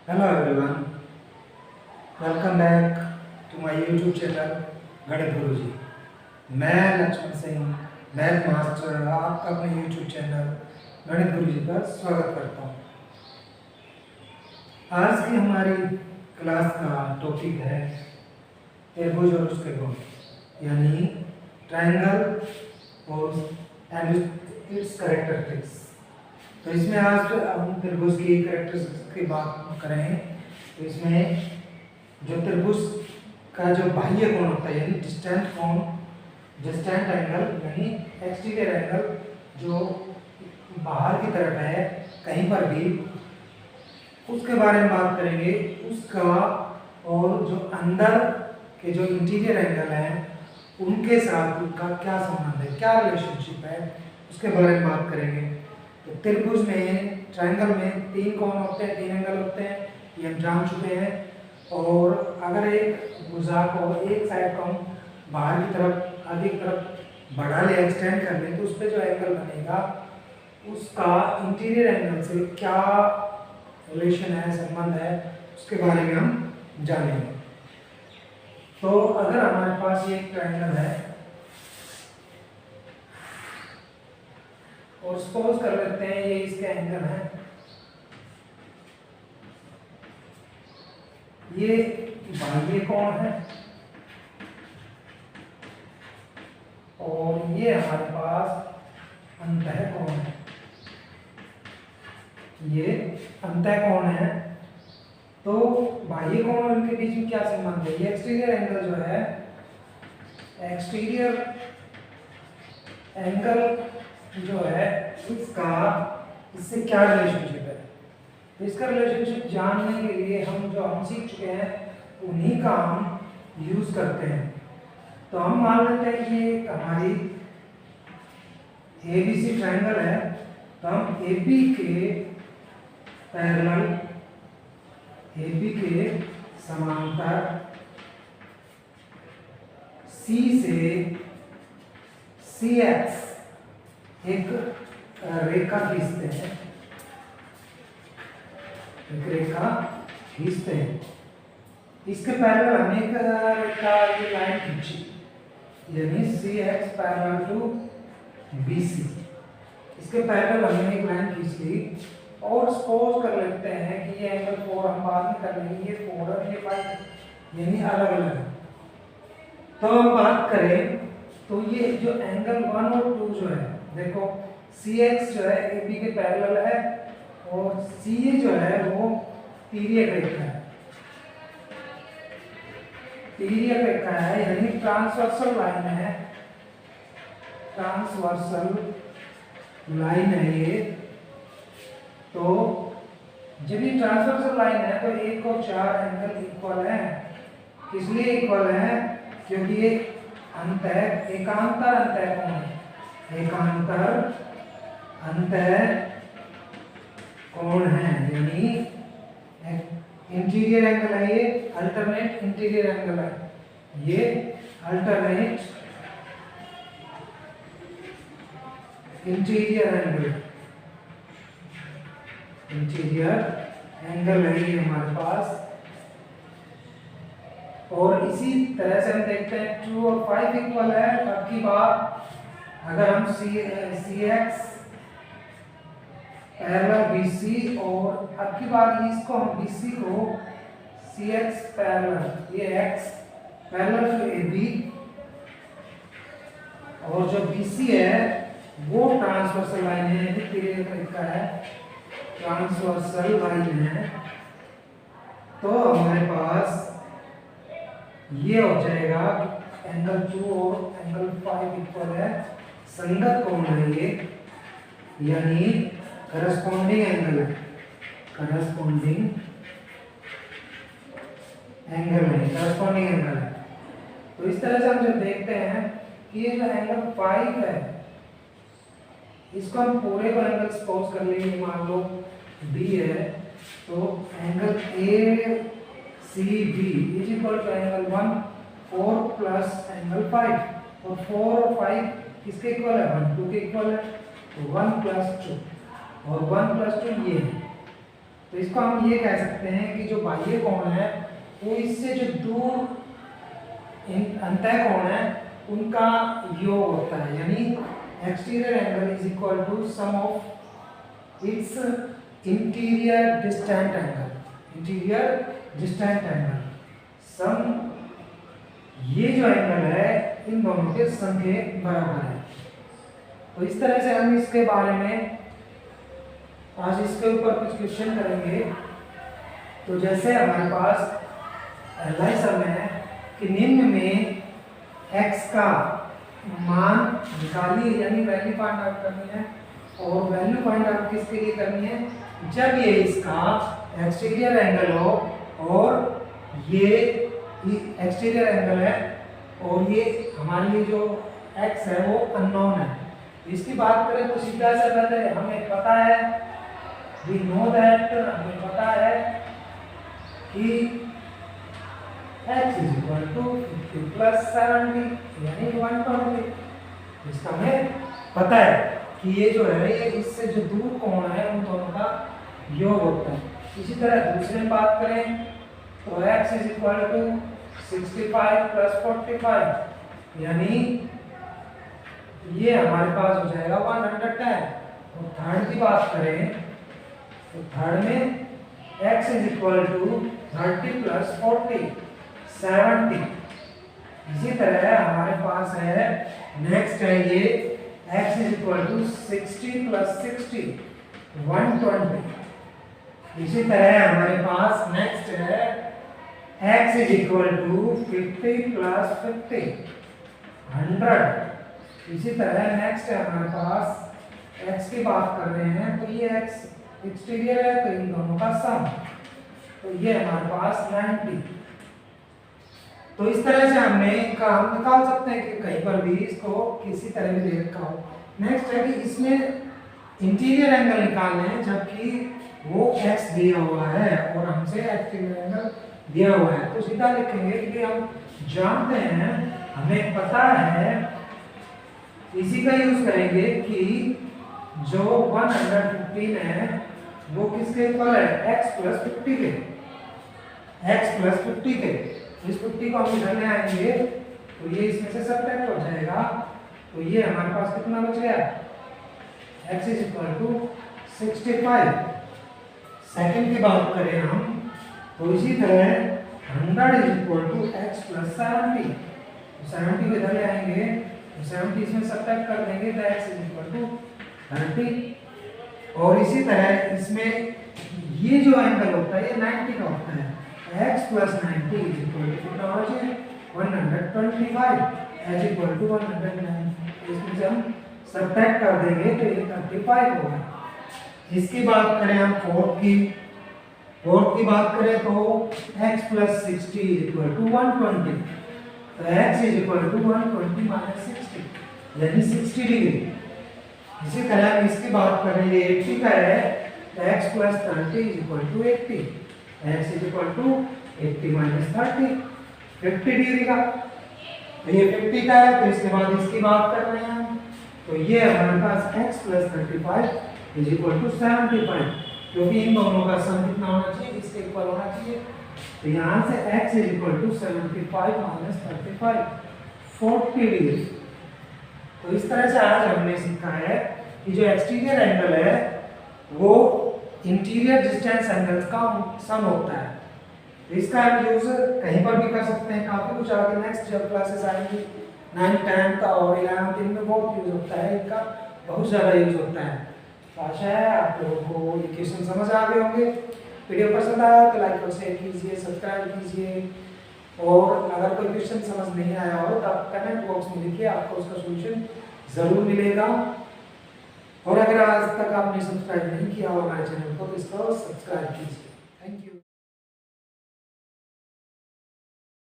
Hello everyone, welcome back to my YouTube channel गणित गुरुजी। मैं Lakshman Singh math master आपका अपने YouTube चैनल गणित गुरुजी पर स्वागत करता हूँ। आज की हमारी क्लास का टॉपिक है त्रिभुज और उसके गुण, यानी ट्रायंगल और एंड इट्स कैरेक्टरिस्टिक्स। तो इसमें आज हम त्रिभुज की कैरेक्टरिस्टिक्स की बात करें। तो इसमें जो त्रिभुज का जो बाह्य कोण होता है, यानी डिस्टेंट कोण, डिस्टेंट एंगल यानी एक्सटीरियर एंगल, जो बाहर की तरफ है कहीं पर भी, उसके बारे में बात करेंगे। उसका और जो अंदर के जो इंटीरियर एंगल हैं उनके साथ उनका क्या संबंध है, क्या रिलेशनशिप है, उसके बारे में बात करेंगे। तो त्रिभुज में, ट्रायंगल में तीन कोण होते हैं, तीन एंगल होते हैं, ये हम जान चुके हैं। और अगर एक भुजा को एक साइड को हम बाहर की तरफ, आगे की तरफ बढ़ा ले, एक्सटेंड कर ले, तो उस पर जो एंगल बनेगा उसका इंटीरियर एंगल से क्या रिलेशन है, संबंध है, उसके बारे में हम जानेंगे। तो अगर हमारे पास ये एक ट्रायंगल है और सपोज कर लेते हैं ये इसके एंगल है, ये बाह्य कोण है और ये हमारे पास अंतः कोण है। ये अंतः कोण है। तो बाह्य कोण और इनके बीच में क्या संबंध है? ये एक्सटीरियर एंगल जो है, एक्सटीरियर एंगल जो है इसका इससे क्या रिलेशनशिप है? तो इसका रिलेशनशिप जानने के लिए हम सीख चुके हैं, उन्हीं का हम यूज करते हैं। तो हम मान लेते हैं कि ये हमारी एबीसी ट्रायंगल है। तो हम एबी के पैरेलल, एबी के समांतर सी से सी एक्स एक रेखा खींचते हैं, एक रेखा खींचते हैं। इसके पैरेलल हमने एक रेखा, ये लाइन खींची, यानी C X parallel to B C. इसके पैरेलल हमने एक लाइन खींच ली और सपोज कर लेते हैं कि ये एंगल 4 हम बाद में कर लेंगे, ये 4 और ये 5 यानी अलग अलग। तो हम बात करें तो ये जो एंगल 1 और 2 जो है, देखो सी एक्स जो है ए बी के पैरेलल है और सी ए जो है वो तिर्यक रेखा है, तिर्यक रेखा है, यानी ट्रांसवर्सल लाइन है, ट्रांसवर्सल लाइन है ये। तो जब ये ट्रांसवर्सल लाइन है तो 1 और 4 एंगल इक्वल है। इसलिए इक्वल है क्योंकि ये अंतः एकांतर अंतः कोण है, एकांतर अंतः कोण है, यानी इंटीरियर एंगल है, ये अल्टरनेट इंटीरियर एंगल है, ये alternate interior angle, interior angle है ये हमारे पास। और इसी तरह से हम देखते हैं 2 और 5 इक्वल है। अब की बात अगर हम सी एक्स पैरेलल BC, और अब की बार इसको हम BC को सी एक्स पैरेलल, ये x पैरेलल टू AB, और जो BC है वो ट्रांसवर्सल लाइन है, यानी तिर्यक रेखा है, ट्रांसवर्सल लाइन है। तो हमारे पास ये हो जाएगा एंगल 2 और एंगल 5 इक्वल है, संगत कोण है ये, यानी करस्पॉन्डिंग एंगल है, करस्पॉन्डिंग एंगल है, करस्पॉन्डिंग एंगल है। तो इस तरह से हम जब देखते हैं कि ये जो एंगल 5 है, इसको हम पूरे को एंगल सपोज कर लेंगे, मान लो B है, तो angle A C B is equal to angle 1 4 plus angle 5, और 4 और 5 किसके इक्वल है? 1 2 के इक्वल है, तो 1 प्लस 2 और 1 प्लस 2 ये है। तो इसको हम ये कह सकते हैं कि जो बाह्य कोण है वो इससे जो दूर अंतः कोण है उनका योग होता है, यानी exterior angle is equal to sum of its interior distant angle, interior distant angle sum, ये जो एंगल है इन दोनों के सम के बराबर है। तो इस तरह से हम इसके बारे में आज इसके ऊपर कुछ क्वेश्चन करेंगे। तो जैसे हमारे पास पहला ही समय है कि निम्न में x का मान निकालिए, यानी वैल्यू फाइंड आउट करनी है। और वैल्यू फाइंड आउट किसके लिए करनी है, जब ये इसका एक्सटीरियर एंगल हो और ये एक्सटीरियर एंगल है और ये हमारे लिए जो x है वो अननोन है। इसकी बात करें तो सीधा सा पहले हमें पता है, we know that, हमें पता है कि x is equal to 50 plus 70 यानी 120। इसका हमें पता है कि ये जो है ये इससे जो दूर कोण है उन दोनों का योग होता है। इसी तरह दूसरे में बात करें तो x is equal to 65 plus 45 यानी ये हमारे पास हो जाएगा 110। और थर्ड की बात करें तो थर्ड में x is equal to 30 plus 40 70। इसी तरह हमारे पास है नेक्स्ट है ये x is equal to 60 plus 60 120। इसी तरह हमारे पास नेक्स्ट है x is equal to 50 plus 50 100। इसी तरह नेक्स्ट है हमारे पास x की बात कर रहे हैं तो ये x एक्सटीरियर है तो इन दोनों का सम, तो ये हमारे पास 90। तो इस तरह से हमने हम निकाल सकते हैं कि कहीं पर भी इसको किसी तरह भी दे रखा हो। नेक्स्ट है कि इसमें इंटीरियर एंगल निकालने हैं जबकि वो x दिया हुआ है और हमसे एक्सटीरियर एंगल दिया हुआ है। तो सीधा लिखेंगे कि हम जानते हैं, हमें पता है, इसी का यूज करेंगे कि जो 115 है वो किसके ऊपर है, x plus 50 के, x plus 50 के। इस 50 को हम इधर ले आएंगे तो ये इसमें से सब्ट्रैक्ट हो जाएगा, तो ये हमारे पास कितना बच गया, x is equal to 65। Second की बात करें हम तो इसी तरह 100 is equal to x plus 70। 70 को इधर ले आएंगे तो 70 इसमें सब्ट्रैक्ट कर देंगे तो x is equal to 30। और इसी तरह इसमें ये जो एंगल होता है ये 90 का होता है, x plus 90 is equal to कितना होना चाहिए 125 h equal to 109। इसमें से हम सब्ट्रैक्ट कर देंगे तो ये 35 होगा। इसकी बात करें हम फोर्थ की बात करें तो x plus 60 is equal to 120, तो x is equal to 120 minus 60 यानी 60 डिग्री। इसी तरह हम इसकी बात करें ये 80 का है तो x plus 30 is equal to 80, x is equal to 80 minus 30 50 degree का। तो ये 50 का है तो इसके बाद इसकी बात कर रहे हैं हम तो ये हमारे पास x plus 35 is equal to 75, क्योंकि इन दोनों का सम कितना होना चाहिए, इसके इक्वल होना चाहिए। तो यहाँ से x is equal to 75 minus 35 40 degree. तो इस तरह से आज हमने सीखा है कि जो एक्सटीरियर एंगल है वो इंटीरियर डिस्टेंस एंगल का सम होता है। तो इसका हम यूज कहीं पर भी कर सकते हैं, काफी कुछ आगे नेक्स्ट जब क्लासेस आएंगी 9th 10th का और 11th इनमें बहुत यूज होता है, इनका बहुत ज़्यादा यूज होता है। तो आशा है आप लोगों को ये क्वेश्चन समझ आ गए होंगे। वीडियो पसंद आया तो लाइक और शेयर कीजिए, सब्सक्राइब कीजिए, और अगर कोई क्वेश्चन समझ नहीं आया हो तो आप कमेंट बॉक्स में लिखिए, आपको उसका सॉल्यूशन ज़रूर मिलेगा। और अगर आज तक आपने सब्सक्राइब नहीं किया हो हमारे चैनल को तो इसको सब्सक्राइब कीजिए। Thank you.